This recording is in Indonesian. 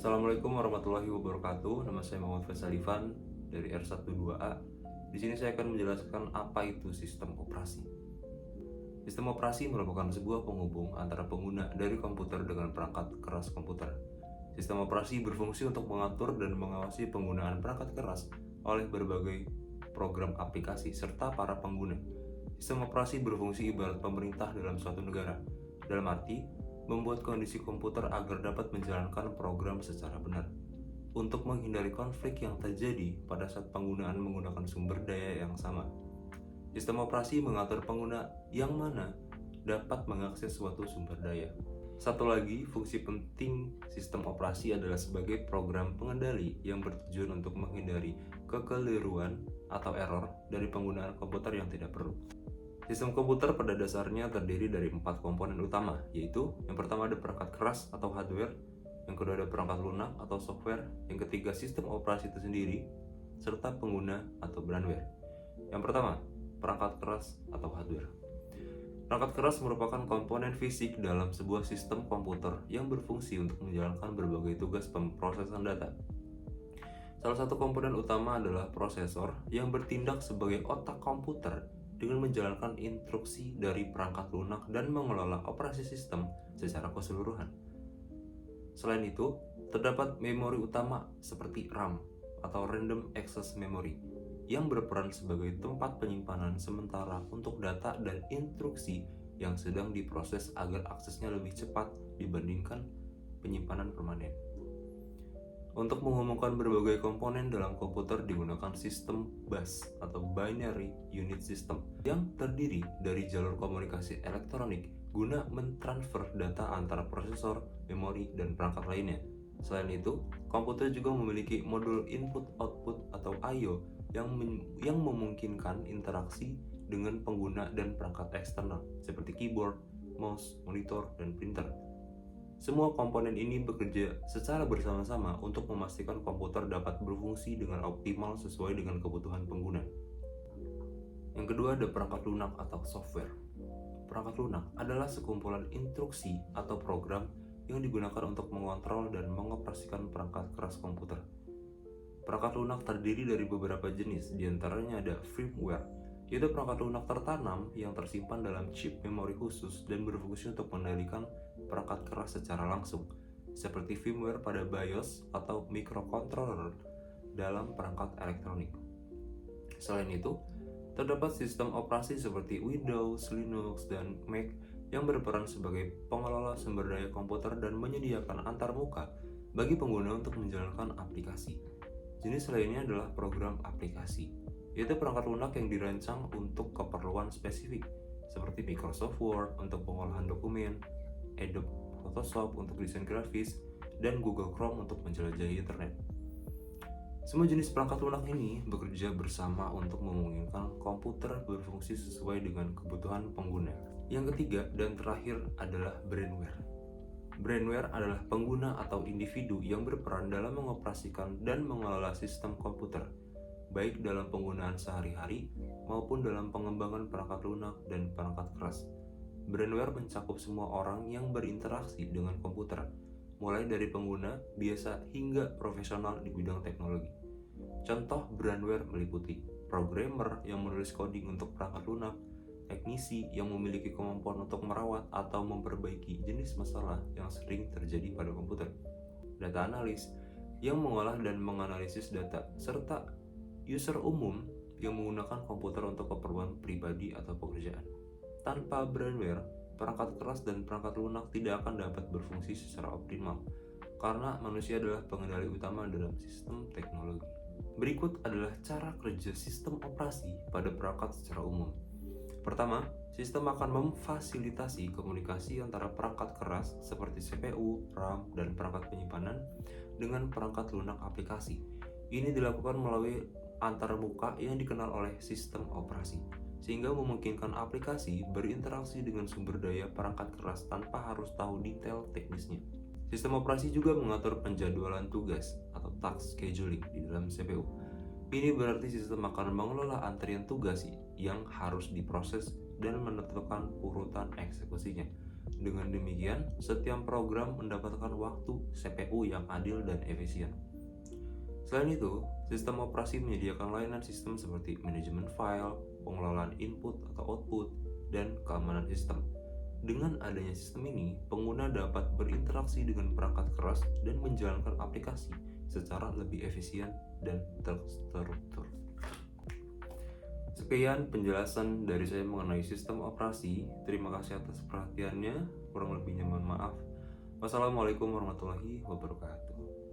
Assalamualaikum warahmatullahi wabarakatuh. Nama saya Muhammad Faisal dari R12A. Di sini saya akan menjelaskan apa itu sistem operasi. Sistem operasi merupakan sebuah penghubung antara pengguna dari komputer dengan perangkat keras komputer. Sistem operasi berfungsi untuk mengatur dan mengawasi penggunaan perangkat keras oleh berbagai program aplikasi serta para pengguna. Sistem operasi berfungsi ibarat pemerintah dalam suatu negara. Dalam arti, membuat kondisi komputer agar dapat menjalankan program secara benar. Untuk menghindari konflik yang terjadi pada saat penggunaan menggunakan sumber daya yang sama. Sistem operasi mengatur pengguna yang mana dapat mengakses suatu sumber daya. Satu lagi, fungsi penting sistem operasi adalah sebagai program pengendali yang bertujuan untuk menghindari kekeliruan atau error dari penggunaan komputer yang tidak perlu. Sistem komputer pada dasarnya terdiri dari 4 komponen utama, yaitu yang pertama ada perangkat keras atau hardware, yang kedua ada perangkat lunak atau software, yang ketiga sistem operasi itu sendiri, serta pengguna atau brandware. Yang pertama, perangkat keras atau hardware. Perangkat keras merupakan komponen fisik dalam sebuah sistem komputer yang berfungsi untuk menjalankan berbagai tugas pemrosesan data. Salah satu komponen utama adalah prosesor yang bertindak sebagai otak komputer dengan menjalankan instruksi dari perangkat lunak dan mengelola operasi sistem secara keseluruhan. Selain itu, terdapat memori utama seperti RAM atau Random Access Memory yang berperan sebagai tempat penyimpanan sementara untuk data dan instruksi yang sedang diproses agar aksesnya lebih cepat dibandingkan penyimpanan permanen. Untuk menghubungkan berbagai komponen dalam komputer digunakan sistem bus atau Binary Unit System yang terdiri dari jalur komunikasi elektronik guna mentransfer data antara prosesor, memori, dan perangkat lainnya. Selain itu, komputer juga memiliki modul input-output atau I/O yang memungkinkan interaksi dengan pengguna dan perangkat eksternal seperti keyboard, mouse, monitor, dan printer. Semua komponen ini bekerja secara bersama-sama untuk memastikan komputer dapat berfungsi dengan optimal sesuai dengan kebutuhan pengguna. Yang kedua ada perangkat lunak atau software. Perangkat lunak adalah sekumpulan instruksi atau program yang digunakan untuk mengontrol dan mengoperasikan perangkat keras komputer. Perangkat lunak terdiri dari beberapa jenis, diantaranya ada firmware, yaitu perangkat lunak tertanam yang tersimpan dalam chip memori khusus dan berfungsi untuk mengendalikan perangkat keras secara langsung, seperti firmware pada BIOS atau microcontroller dalam perangkat elektronik. Selain itu, terdapat sistem operasi seperti Windows, Linux, dan Mac yang berperan sebagai pengelola sumber daya komputer dan menyediakan antarmuka bagi pengguna untuk menjalankan aplikasi. Jenis lainnya adalah program aplikasi, yaitu perangkat lunak yang dirancang untuk keperluan spesifik, seperti Microsoft Word untuk pengolahan dokumen, Adobe Photoshop untuk desain grafis, dan Google Chrome untuk menjelajahi internet. Semua jenis perangkat lunak ini bekerja bersama untuk memungkinkan komputer berfungsi sesuai dengan kebutuhan pengguna. Yang ketiga dan terakhir adalah brandware. Brandware adalah pengguna atau individu yang berperan dalam mengoperasikan dan mengelola sistem komputer, baik dalam penggunaan sehari-hari maupun dalam pengembangan perangkat lunak dan perangkat keras. Brandware mencakup semua orang yang berinteraksi dengan komputer, mulai dari pengguna biasa hingga profesional di bidang teknologi. Contoh brandware meliputi programmer yang menulis coding untuk perangkat lunak, teknisi yang memiliki kemampuan untuk merawat atau memperbaiki jenis masalah yang sering terjadi pada komputer, data analis yang mengolah dan menganalisis data, serta user umum yang menggunakan komputer untuk keperluan pribadi atau pekerjaan. Tanpa brandware, perangkat keras dan perangkat lunak tidak akan dapat berfungsi secara optimal karena manusia adalah pengendali utama dalam sistem teknologi. Berikut adalah cara kerja sistem operasi pada perangkat secara umum. Pertama, sistem akan memfasilitasi komunikasi antara perangkat keras seperti CPU, RAM, dan perangkat penyimpanan dengan perangkat lunak aplikasi. Ini dilakukan melalui antarmuka yang dikenal oleh sistem operasi, sehingga memungkinkan aplikasi berinteraksi dengan sumber daya perangkat keras tanpa harus tahu detail teknisnya. Sistem operasi juga mengatur penjadwalan tugas atau task scheduling di dalam CPU. Ini berarti sistem akan mengelola antrian tugas yang harus diproses dan menentukan urutan eksekusinya. Dengan demikian, setiap program mendapatkan waktu CPU yang adil dan efisien. Selain itu, sistem operasi menyediakan layanan sistem seperti manajemen file, pengelolaan input atau output, dan keamanan sistem. Dengan adanya sistem ini, pengguna dapat berinteraksi dengan perangkat keras dan menjalankan aplikasi secara lebih efisien dan terstruktur. Sekian penjelasan dari saya mengenai sistem operasi. Terima kasih atas perhatiannya. Kurang lebihnya mohon maaf. Wassalamualaikum warahmatullahi wabarakatuh.